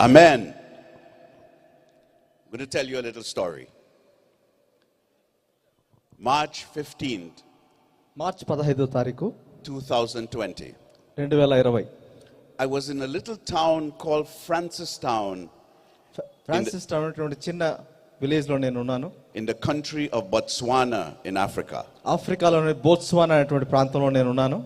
Amen. I'm going to tell you a little story. March 15th, మార్చి 15వ తారీఖు 2020. 2020 I was in a little town called Francistown Francis town అనేటువంటి చిన్న village లో నేను ఉన్నాను. in the country of Botswana in Africa. ఆఫ్రికాలోని Botswana అనేటువంటి ప్రాంతంలో నేను ఉన్నాను.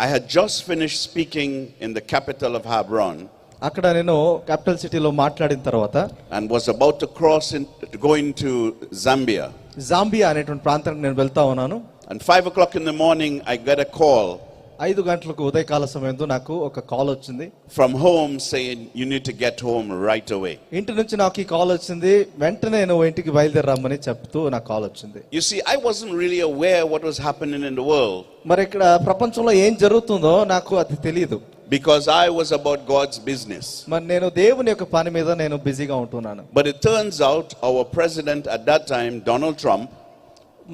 I had just finished speaking in the capital of Hebron అక్కడ నేను క్యాపిటల్ సిటీలో మాట్లాడిన తర్వాత and was about to go into Zambia. Zambia అనేటువంటి ప్రాంతానికి నేను వెళ్తా ఉన్నాను. And 5 o'clock in the morning I got a call 5 గంటలకు ఉదయకాల సమయంలో నాకు ఒక కాల్ వచ్చింది from home saying you need to get home right away. ఇంటి నుంచి నాకు ఈ కాల్ వచ్చింది. వెంటనే నువ్వు ఇంటికి బయలుదేరమ్మని చెప్తూ నాకు కాల్ వచ్చింది. You see, I wasn't really aware what was happening in the world. మరి ఇక్కడ ప్రపంచంలో ఏం జరుగుతుందో నాకు అది తెలియదు. Because I was about God's business. మరి నేను దేవుని యొక్క పని మీద నేను బిజీగా ఉంటున్నాను. But it turns out our president at that time, Donald Trump,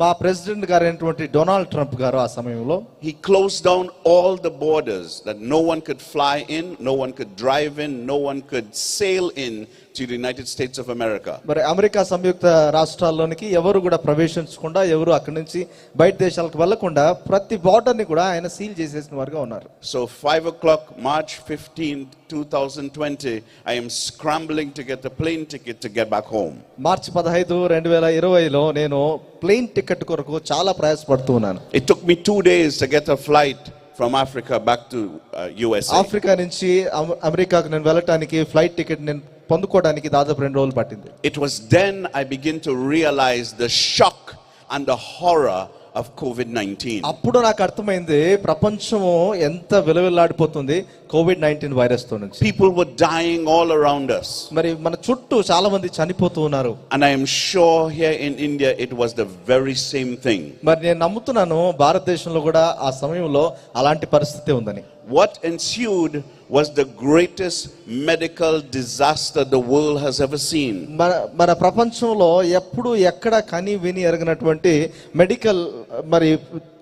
మా ప్రెసిడెంట్ గారు అయినటువంటి డొనాల్డ్ ట్రంప్ గారు ఆ సమయంలో he closed down all the borders that no one could fly in, no one could drive in, no one could sail in to the United States of America. మరి America సంయుక్త రాష్ట్రాల్లోనికి ఎవరు కూడా ప్రవేశించకుండా ఎవరు అక్కడి నుంచి బయట దేశాలకు వెళ్లకుండా ప్రతి బార్డర్ ని కూడా ఆయన సీల్ చేసేసిన వారుగా ఉన్నారు. So 5 o'clock March 15th 2020 I am scrambling to get a plane ticket to get back home. మార్చి 15 2020లో నేను ప్లేన్ టికెట్ కొరకు చాలా ప్రయాసపడుతూ ఉన్నాను. It took me 2 days to get a flight from Africa back to USA. Africa నుంచి అమెరికాకు నేను వెళ్ళటానికి flight ticket నేను పొందుకోవడానికి దాదాపు 2 రోజులు పట్టింది. It was then I began to realize the shock and the horror of COVID-19. అప్పుడు నాకు అర్థమైంది ప్రపంచము ఎంత విలవిల్లాడిపోతుంది కోవిడ్-19 వైరస్ తో నుంచి. People were dying all around us. మరి మన చుట్టూ చాలా మంది చనిపోతూ ఉన్నారు. And I am sure here in India it was the very same thing. మరి నేను నమ్ముతున్నాను భారతదేశంలో కూడా ఆ సమయంలో అలాంటి పరిస్థితి ఉందని. What ensued was the greatest medical disaster the world has ever seen. మన ప్రపంచంలో ఎప్పుడు ఎక్కడ కని విని ఎరగనటువంటి మెడికల్ మరి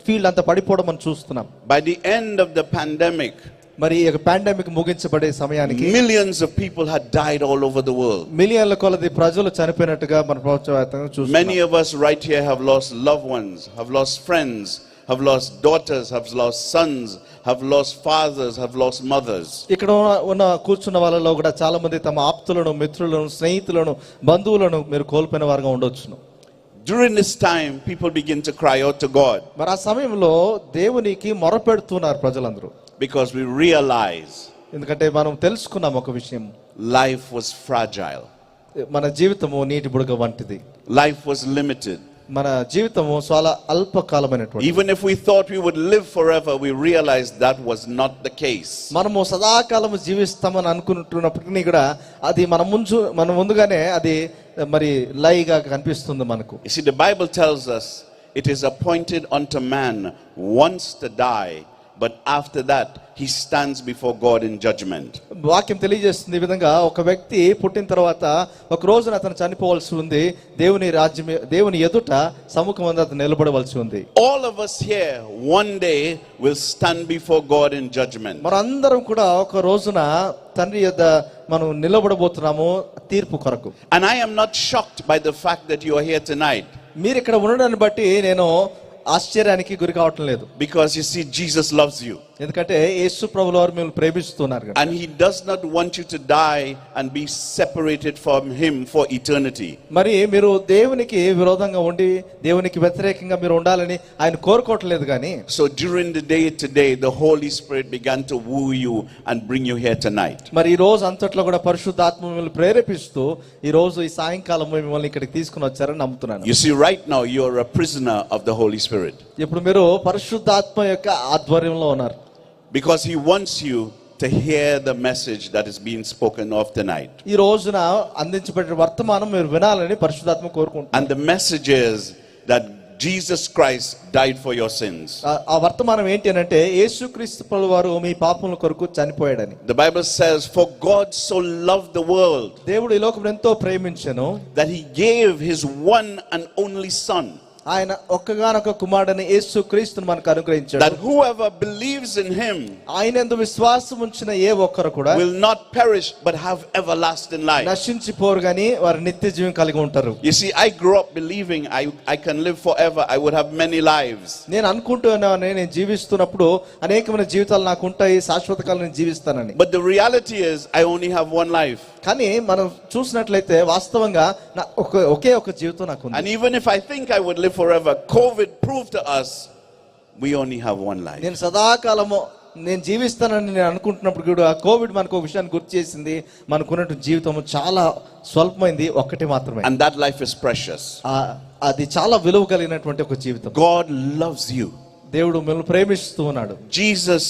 ఫీల్డ్ అంతా పడిపోవడం మనం చూస్తున్నాం. By the end of the pandemic, మరి ఈ పాండమిక్ ముగించబడే సమయానికి millions of people had died all over the world. మిలియన్ల కొలది ప్రజలు చనిపోయినట్టుగా మన ప్రపంచవ్యాప్తంగా చూస్తున్నాం. Many of us right here have lost loved ones, have lost friends, have lost daughters, have lost sons, have lost fathers, have lost mothers. ఇక్కడ ఉన్న కూర్చున్న వాళ్ళలో కూడా చాలా మంది తమ ఆప్తులను, మిత్రులను, స్నేహితులను, బంధువులను మీరు కోల్పోయిన వారుగా ఉండొచ్చును. During this time people begin to cry out to God. మరి ఆ సమయంలో దేవునికి మొరపెడుతున్నారు ప్రజలందరూ. Because we realize ఎందుకంటే మనం తెలుసుకున్నాం ఒక విషయం, life was fragile. మన జీవితము నీటి బుడగ వంటిది. Life was limited. మన జీవితము చాలా అల్పకాలమైనటువంటి. Even if we thought we would live forever, we realized that was not the case. మనము సదాకాలము జీవిస్తామని అనుకుంటున్నప్పటికీ కూడా అది మన ముందుగానే అది మరి లైగా కనిపిస్తుంది మనకు. You see, the Bible tells us it is appointed unto man once to die, but after that he stands before God in judgment. వాక్యం తెలియజేస్తుంది ఈ విధంగా ఒక వ్యక్తి పుట్టిన తర్వాత ఒక రోజున అతను చనిపోవాల్సి ఉంది. దేవుని ఎదుట సముఖమందు అతను నిలబడవలసి ఉంది. All of us here one day will stand before God in judgment. మనందరం కూడా ఒక రోజున తండ్రి యొద్ద మనం నిలబడబోతున్నాము తీర్పు కొరకు. And I am not shocked by the fact that you are here tonight. మీరు ఇక్కడ ఉండడాన్ని బట్టి నేను ఆశ్చర్యానికి గురి కావటం లేదు. Because you see, Jesus loves you. ఎందుకంటే యేసు ప్రభువు వారు మిమ్మల్ని ప్రేమిస్తున్నారు. And he does not want you to die and be separated from him for eternity. మరి మీరు దేవునికి విరోధంగా ఉండి దేవునికి వ్యతిరేకంగా మీరు ఉండాలని ఆయన కోరుకోవట్లేదు కానీ. So during the day today the Holy Spirit began to woo you and bring you here tonight. మరి ఈ రోజు అంతట్లో కూడా పరిశుద్ధాత్మ మిమ్మల్ని ప్రేరేపిస్తూ ఈ రోజు ఈ సాయంకాలం మిమ్మల్ని ఇక్కడికి తీసుకుని వచ్చారని నమ్ముతున్నాను. You see, right now you are a prisoner of the Holy Spirit. ఇప్పుడు మీరు పరిశుద్ధాత్మ యొక్క ఆధ్వర్యంలో ఉన్నారు. Because he wants you to hear the message that is being spoken of tonight. ఈ రోజున అందించబడిన వర్తమానం మీరు వినాలని పరిశుద్ధాత్మ కోరుకుంటున్నారు. And the message is that Jesus Christ died for your sins. ఆ వర్తమానం ఏంటి అంటే యేసుక్రీస్తు ప్రభువారు మీ పాపముల కొరకు చనిపోయాడని. The Bible says, for God so loved the world దేవుడు ఈ లోకమును ఎంతో ప్రేమించెను that he gave his one and only son. ఆయన ఒక్కగానొక్క కుమారుడైన యేసు క్రీస్తును మనకు అనుగ్రహించాడు. that whoever believes in him ఆయనందు విశ్వాసం ఉంచిన ఏ ఒక్కరు కూడా will not perish but have everlasting life. నశించిపోరు గాని వారు నిత్య జీవం కలిగి ఉంటారు. You see, I grew up believing I can live forever, I would have many lives. నేను అనుకుంటున్నాను నేను జీవిస్తున్నప్పుడు అనేకమైన జీవితాలు నాకు ఉంటాయి, శాశ్వత కాలం నేను జీవిస్తానని. But the reality is I only have one life. కానీ మనం చూసినట్లయితే వాస్తవంగా ఒకే ఒక జీవితం నాకు ఉంది. And even if I think I would live forever, COVID proved to us we only have one life. నేను సదాకాలము నేను జీవిస్తానని నేను అనుకుంటున్నప్పుడు కూడా కోవిడ్ మనకు ఒక విషయాన్ని గుర్తు చేసింది, మనకున్నటువంటి జీవితం చాలా స్వల్పమైంది, ఒక్కటే మాత్రమే. And that life is precious. అది చాలా విలువ కలిగినటువంటి ఒక జీవితం. God loves you. దేవుడు మిమ్మల్ని ప్రేమిస్తూ ఉన్నాడు. Jesus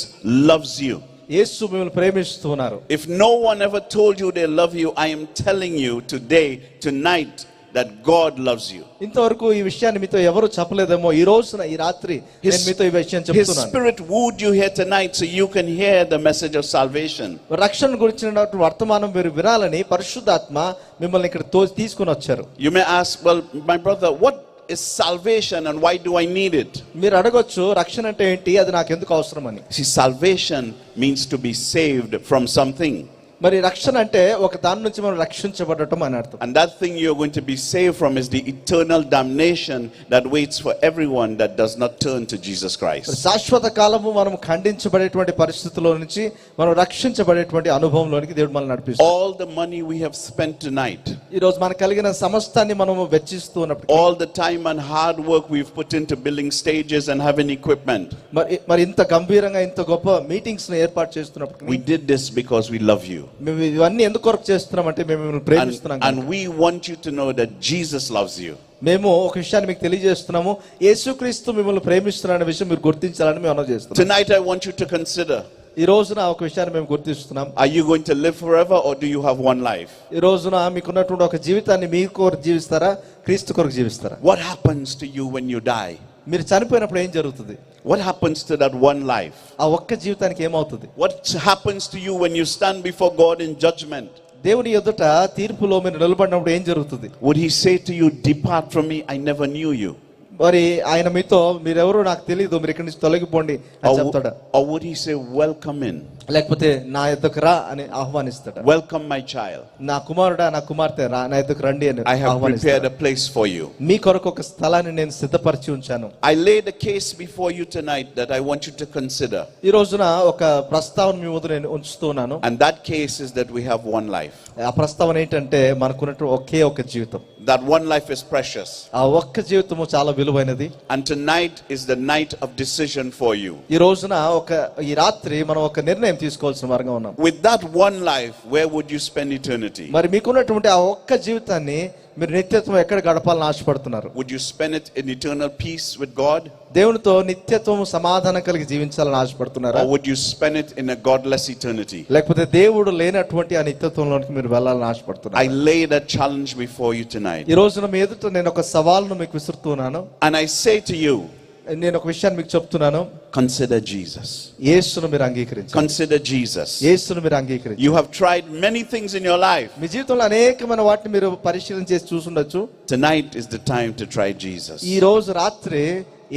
loves you. యేసు మిమ్మల్ని ప్రేమిస్తూ ఉన్నారు. If no one ever told you they love you, I am telling you today, tonight, that God loves you. ఇంతవరకు ఈ విషయాన్ని మీతో ఎవరు చెప్పలేదేమో, ఈ రోజున ఈ రాత్రి నేను మీతో ఈ విషయం His చెప్తున్నాను. Spirit wooed you here tonight so you can hear the message of salvation. రక్షణ గురించిన వర్తమానం మీరు వినాలని పరిశుద్ధాత్మ మిమ్మల్ని ఇక్కడ తీసుకొని వచ్చారు. You may ask, well, my brother, what is salvation and why do I need it? మీరు అడగొచ్చు రక్షణ అంటే ఏంటి, అది నాకు ఎందుకు అవసరం అని. See, salvation means to be saved from something. మరి రక్షణ అంటే ఒక దాని నుంచి మనం రక్షించబడటం అని అర్థం. And that thing you're going to be saved from is the eternal damnation that waits for everyone that does not turn to Jesus Christ. శాశ్వత కాలము మనం ఖండించబడేటువంటి పరిస్థితుల్లో నుంచి మనం రక్షించబడేటువంటి అనుభవంలోనికి దేవుడు మనల్ని నడిపిస్తాడు. All the money we have spent tonight, ఈ రోజు మనకు కలిగిన సమస్తాన్ని మనము వెచ్చిస్తూ ఉన్నప్పుడు, all the time and hard work we've put into building stages and having equipment, మరి ఇంత గంభీరంగా ఇంత గొప్ప మీటింగ్స్ ను ఏర్పాటు చేస్తున్నప్పుడు, we did this because we love you. మేము ఇవన్నీ ఎందుకు కొరకు చేస్తున్నామంటే మేము మిమ్మల్ని ప్రేమిస్తున్నాం. And we want you to know that Jesus loves you. మేము ఒక విషయాన్ని మీకు తెలియజేస్తున్నాము, యేసుక్రీస్తు మిమ్మల్ని ప్రేమిస్తున్నారనే విషయం మీరు గుర్తించాలని మేము అనౌన్స్ చేస్తున్నాం. Tonight I want you to consider, ఈ రోజున ఒక విషయాన్ని మేము గుర్తిస్తున్నాం. are you going to live forever or do you have one life? ఈ రోజున మీకున్నటువంటి ఒక జీవితాన్ని మీ కొరకు జీవిస్తారా, క్రీస్తు కొరకు జీవిస్తారా? What happens to you when you die? మీరు చనిపోయినప్పుడు ఏం జరుగుతుంది? What happens to that one life? ఆ ఒక్క జీవితానికి ఏమవుతుంది? What happens to you when you stand before God in judgment? దేవుని ఎదుట తీర్పులో మీరు నిలబడినప్పుడు ఏం జరుగుతుంది? Would he say to you, depart from me, I never knew you? మరి ఆయన మీతో మీరెవరో నాకు తెలియదు, మీరు ఇక్కడి నుంచి తొలగిపోండి అని చెప్తాడా? Or would he say, welcome in? లేకపోతే నా ఎద్దుకు రా అని ఆహ్వానిస్తాడా? Welcome my child. నా కుమారుడా, నా కుమార్తె రా, నా ఎద్దుకు రండి అని I have prepared a place for you. మీ కొరకు ఒక స్థలాన్ని నేను సిద్ధపరిచి ఉంచాను. I laid a case before you tonight that I want you to consider. ఈ రోజున ఒక ప్రస్తావన మీ ముందు నేను ఉంచుతున్నాను. And that case is that we have one life. ఆ ప్రస్తావన ఏంటంటే మనకున్నట్టు ఒకే ఒక జీవితం. That one life is precious. ఆ ఒక్క జీవితము చాలా విలువైనది. And tonight is the night of decision for you. ఈ రోజున ఈ రాత్రి మనం ఒక నిర్ణయం తీసుకోవాల్సిన వారంగా ఉన్నాం. With that one life, where would you spend eternity? మరి మీకున్నటువంటి ఆ ఒక్క జీవితాన్ని మీరు నిత్యత్వం ఎక్కడ గడపాలని ఆశపడుతున్నారు? Would you spend it in eternal peace with God? దేవునితో నిత్యత్వం సమాధానం కలిగి జీవించాలని ఆశపడుతున్నారా? Or would you spend it in a godless eternity? లేకపోతే దేవుడు లేనటువంటి ఆ నిత్యత్వంలోనికి మీరు వెళ్ళాలని ఆశపడుతున్నారా? I lay that challenge before you tonight. ఈ రోజున మీ ఎదుట నేను ఒక సవాలును మీకు విసురుతున్నాను. And I say to you, నేను ఒక విషయాన్ని మీకు చెప్తున్నాను, consider Jesus. యేసును మీరు అంగీకరించండి. Consider Jesus. యేసును మీరు అంగీకరించండి. You have tried many things in your life. మీ జీవితంలో అనేకమైన వాటిని మీరు పరిశీలన చేసి చూసుండొచ్చు. Tonight is the time to try Jesus. ఈ రోజు రాత్రి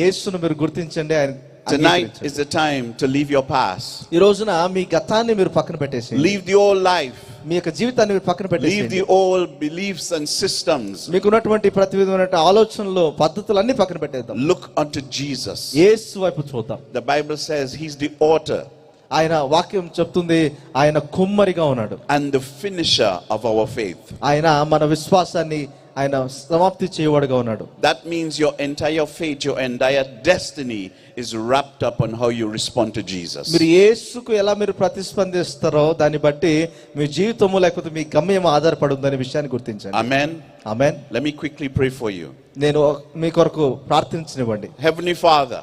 యేసును మీరు గుర్తించండి. ఆయన Tonight is the time to leave your past. ఈ రోజున మీ గతాన్ని మీరు పక్కన పెట్టేసి, Leave the old life. మీ యొక్క జీవితాన్ని మీరు పక్కన Leave పెట్టేసి, the old beliefs and systems. మీకున్నటువంటి ప్రతి విధమైన ఆలోచనలు పద్ధతులు అన్ని పక్కన పెట్టేద్దాం. Look unto Jesus. యేసు వైపు చూద్దాం. The Bible says he's the author ఆయన వాక్యం చెప్తుంది ఆయన కుమ్మరిగా ఉన్నాడు and the finisher of our faith. ఆయన మన విశ్వాసాన్ని ఆయన సమాప్తి చేయవాడుగా ఉన్నాడు. That means your entire faith, your entire destiny is wrapped up on how you respond to Jesus. మీరు యేసుకు ఎలా మీరు ప్రతిస్పందిస్తారో దాన్ని బట్టి మీ జీవితము లేకపోతే మీ గమ్యం ఆధారపడి ఉందనే విషయాన్ని గుర్తించండి. Amen. Amen. Let me quickly pray for you. నేను మీ కొరకు ప్రార్థించనివ్వండి. Heavenly Father,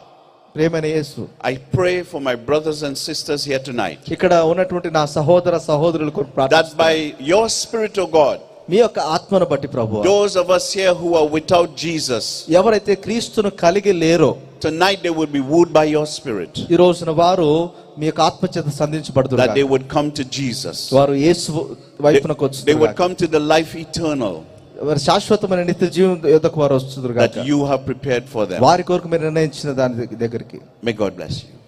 ప్రేమైన యేసు, I pray for my brothers and sisters here tonight, ఇక్కడ ఉన్నటువంటి నా సహోదర సహోదరుల కొరకు that ప్రార్థిస్తున్నాను. by your Spirit, O God, మీ యొక్క ఆత్మను బట్టి ప్రభువా, those of us here who are without Jesus, ఎవరైతే క్రీస్తును కలిగి లేరో tonight they would be wooed by your Spirit, ఈ రోజున వారు మీ యొక్క ఆత్మ చేత that they సంధించబడుతున్నారు. would come to Jesus. వారు యేసు వైపునకు They would వచ్చి come to the life eternal. మరి శాశ్వతమైన నిత్య జీవం యొద్దకు వారు వస్తున్నారు that you have prepared for them. వారి కొరకు మీరు నిర్ణయించిన దాని దగ్గరికి. May God bless you.